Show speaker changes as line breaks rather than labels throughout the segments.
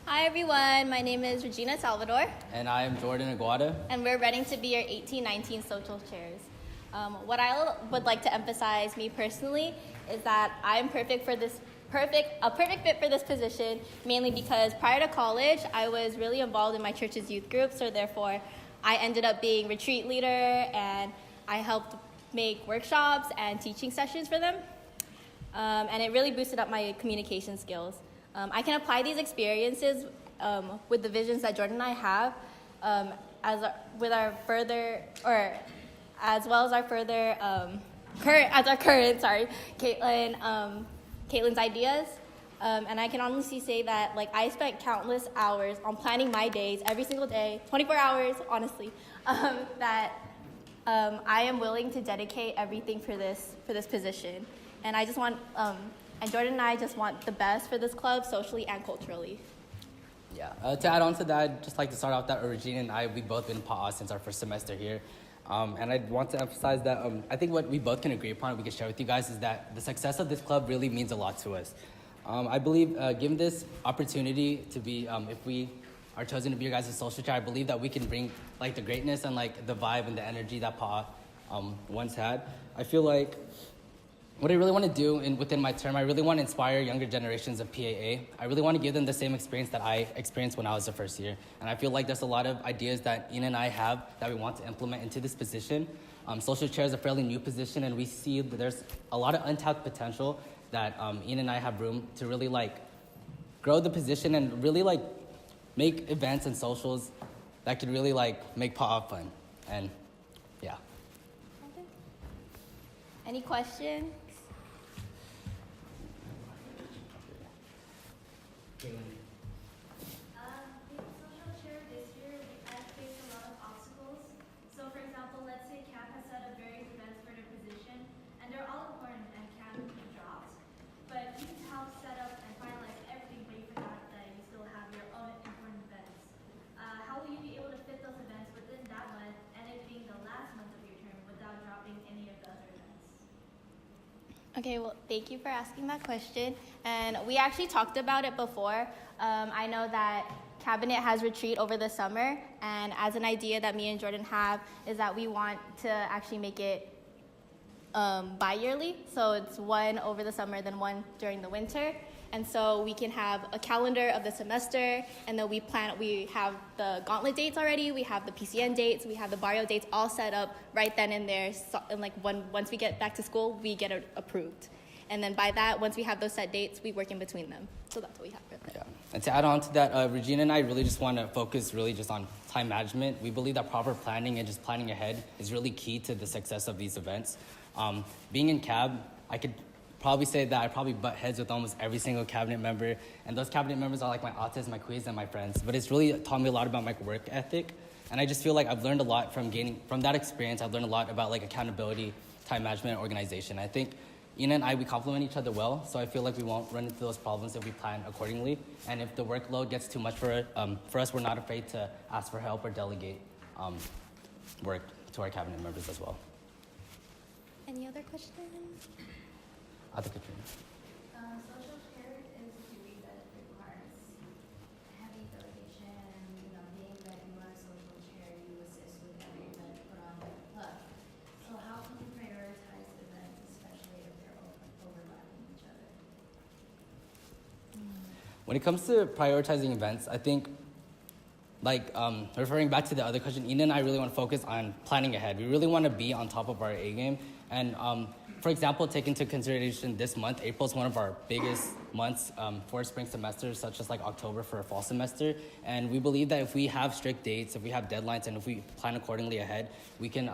Hi everyone, my name is Regina Salvador,
And I am Jordan Aguada.
and we're running to be your 18-19 social chairs. What I would like to emphasize, me personally, is that I'm a perfect fit for this position, mainly because prior to college, I was really involved in my church's youth group, so therefore, I ended up being retreat leader, and I helped make workshops and teaching sessions for them, and it really boosted up my communication skills. I can apply these experiences with the visions that Jordan and I have, as our current, Caitlin's ideas. And I can honestly say that I spent countless hours on planning my days every single day, 24 hours, honestly, that I am willing to dedicate everything for this position. And I just want, and Jordan and I just want the best for this club, socially and culturally.
Yeah. To add on to that, I'd just like to start off that Regina and I, we've both been in PAA since our first semester here. And I want to emphasize that I think what we both can agree upon, we can share with you guys, is that the success of this club really means a lot to us. I believe given this opportunity to be, if we are chosen to be your guys' social chair, I believe that we can bring the greatness and the vibe and the energy that PAA once had. I feel like what I really want to do within my term, I really want to inspire younger generations of PAA. I really want to give them the same experience that I experienced when I was the first year. And I feel like there's a lot of ideas that Ian and I have that we want to implement into this position. Social chair is a fairly new position, and we see that there's a lot of untapped potential that Ian and I have room to really grow the position and really make events and socials that could really make PAA fun. And yeah.
Any questions?
Being social chair this year, I've faced a lot of obstacles. So for example, let's say CAP has set up various events for their position, and they're all important and can't be dropped. But you help set up and finalize everything, but you forgot that you still have your own important events. How will you be able to fit those events within that month, and it being the last month of your term, without dropping any of the other events?
Okay, well, thank you for asking that question. And we actually talked about it before. I know that Cabinet has retreat over the summer, and as an idea that me and Jordan have is that we want to actually make it bi-yearly. So it's one over the summer, then one during the winter. And so we can have a calendar of the semester, and then we have the gauntlet dates already, we have the PCN dates, we have the barrio dates all set up right then and there. So, and once we get back to school, we get it approved. And then by that, once we have those set dates, we work in between them. So that's what we have for that.
Yeah. And to add on to that, Regina and I really just want to focus really just on time management. We believe that proper planning and just planning ahead is really key to the success of these events. Being in CAB, I could probably say that I probably butt heads with almost every single cabinet member, and those cabinet members are my autists, my quiz, and my friends. But it's really taught me a lot about my work ethic, and I just feel like I've learned a lot from that experience. I've learned a lot about accountability, time management, and organization. I think Ian and I, we complement each other well, so I feel like we won't run into those problems if we plan accordingly. And if the workload gets too much for us, we're not afraid to ask for help or delegate work to our cabinet members as well.
Any other questions?
Other Katrina.
Social chair is a duty that requires heavy delegation, being that you are a social chair, you assist with every event put on by the club. So how can you prioritize events, especially if they're overlapping each other?
When it comes to prioritizing events, I think, referring back to the other question, Ian and I really want to focus on planning ahead. We really want to be on top of our A game. And for example, take into consideration this month, April is one of our biggest months for spring semesters, such as October for a fall semester. And we believe that if we have strict dates, if we have deadlines, and if we plan accordingly ahead, we can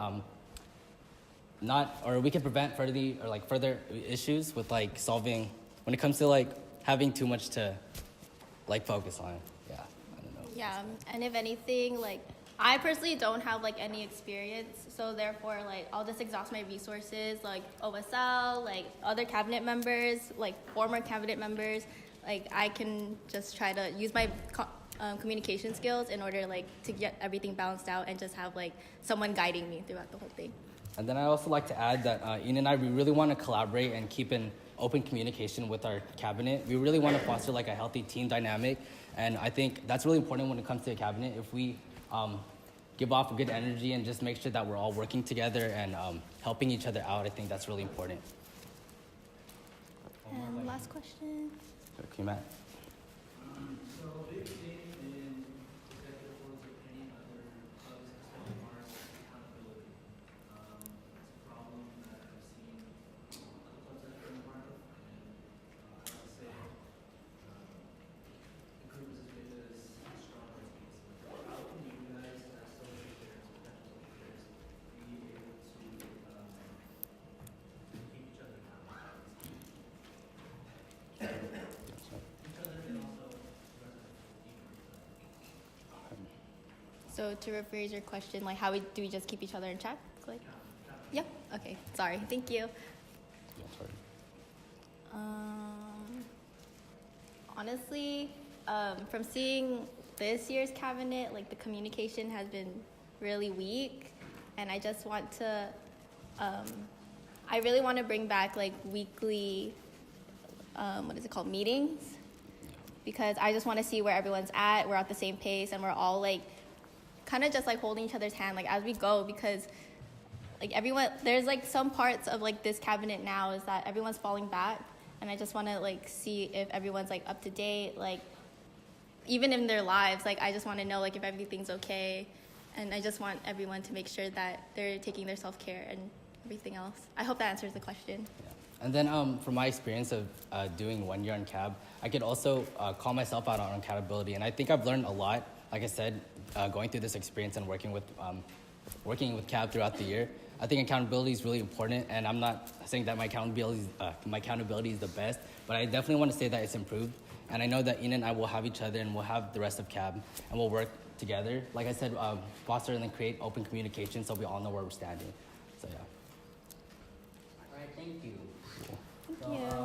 we can prevent further issues with solving when it comes to having too much to focus on. Yeah, I don't know.
Yeah, and if anything, I personally don't have any experience, so therefore I'll just exhaust my resources OSL, other cabinet members, former cabinet members. I can just try to use my communication skills in order to get everything balanced out and just have someone guiding me throughout the whole thing.
And then I also like to add that Ian and I, we really want to collaborate and keep an open communication with our cabinet. We really want to foster like a healthy team dynamic, and I think that's really important when it comes to a cabinet. If we give off good energy and just make sure that we're all working together and helping each other out, I think that's really important.
And last question.
Okay, Matt.
So big thing in executive boards of any other special remarks is accountability. It's a problem that I've seen other clubs that I've been a part of, and I would say the group is as big as strong as it is. How can you guys as social chairs, potential social chairs, be able to keep each other accountable? Each other and also
So to rephrase your question, like how do we just keep each other in check? Like, yeah. Okay. Sorry. Thank you.
Yeah, sorry.
Honestly, from seeing this year's cabinet, like the communication has been really weak, and I just want to, I really want to bring back like weekly, what is it called, meetings, because I just want to see where everyone's at. We're at the same pace, and we're all like, kind of just like holding each other's hand like as we go, because like everyone, there's like some parts of like this cabinet now is that everyone's falling back, and I just want to like see if everyone's like up to date, like even in their lives. Like I just want to know like if everything's okay, and I just want everyone to make sure that they're taking their self-care and everything else. I hope that answers the question.
Yeah. And then from my experience of doing 1 year on CAB, I could also call myself out on accountability, and I think I've learned a lot. Like I said, going through this experience and working with CAB throughout the year, I think accountability is really important. And I'm not saying that my accountability is the best, but I definitely want to say that it's improved. And I know that Ian and I will have each other, and we'll have the rest of CAB, and we'll work together. Like I said, foster and then create open communication so we all know where we're standing. So yeah.
All right, thank you.
Thank you.